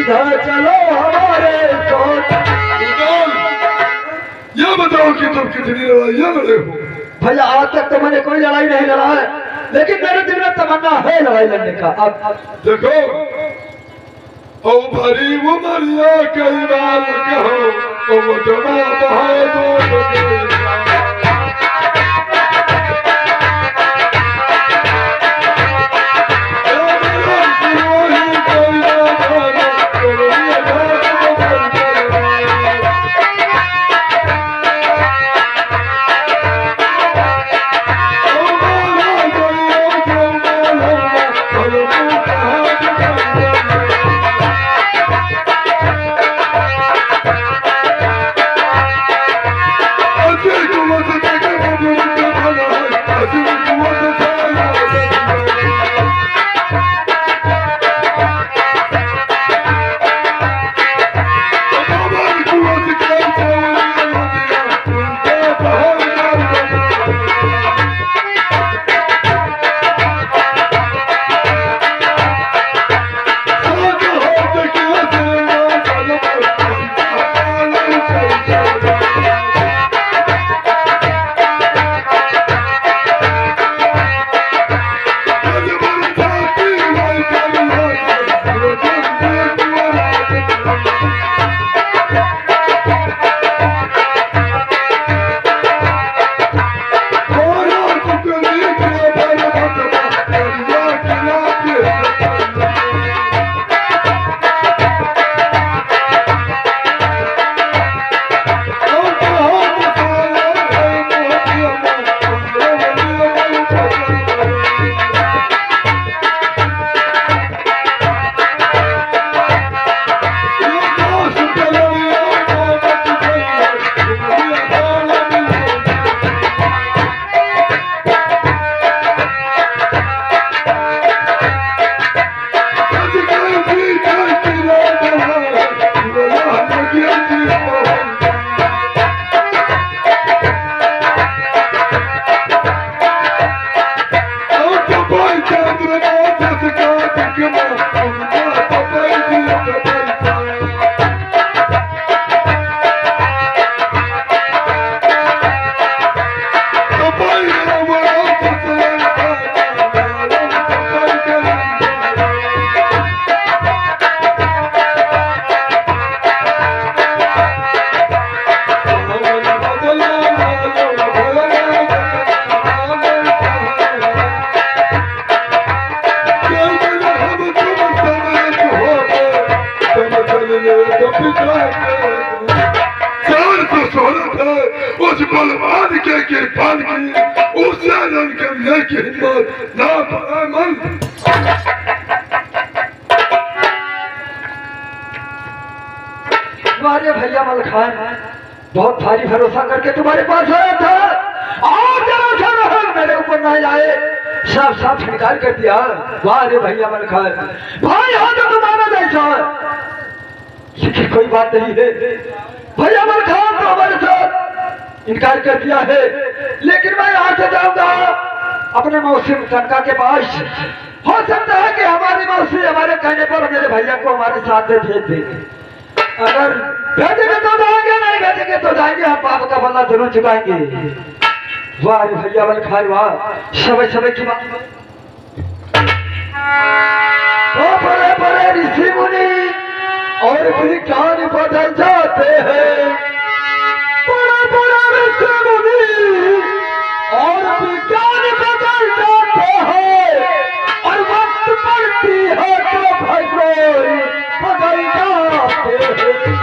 सीधा चलो हमारे साथ। ये बताओ कि तुम कितनी लड़ाइयाँ लड़े हो? भैया आज तक तो मैंने कोई लड़ाई नहीं लड़ा है, लेकिन मेरे दिल में तमन्ना है लड़ाई लड़ने का। अब देखो ओ भरी उमरिया कई बार कहो ओ मुझमा बहादुर उस बलवान के किरपान की उसे रन करने की हिम्मत ना पाए मन। तुम्हारे भैया मलखान बहुत भारी भरोसा करके तुम्हारे पास आया था, और भरोसा रहा मेरे ऊपर नहीं आए, साफ साफ इनकार कर दिया। वाह रे भैया मलखान, भाई हो तो तुम्हारा जैसा, लेकिन कोई बात नहीं है। भैया मलखान तो हमारे साथ इनकार कर दिया है, लेकिन मैं यहाँ से जाऊंगा अपने मौसी तनका के पास। हो सकता है कि हमारी मौसी हमारे कहने पर मेरे भैया को हमारे साथ में भेज दे। अगर भेजेंगे तो जाएंगे, नहीं भेजेंगे तो जाएंगे, हम पाप का बदला जरूर चुकाएंगे। वाह भैया मलखान वाह, समय समय की बात। बड़े बड़े ऋषि मुनि और विज्ञान बदल जाते हैं, बड़ा बड़ा ऋषि मुनि और विज्ञान बदल जाते हैं, और वक्त पड़ती है तो भगवान बदल जाते हैं।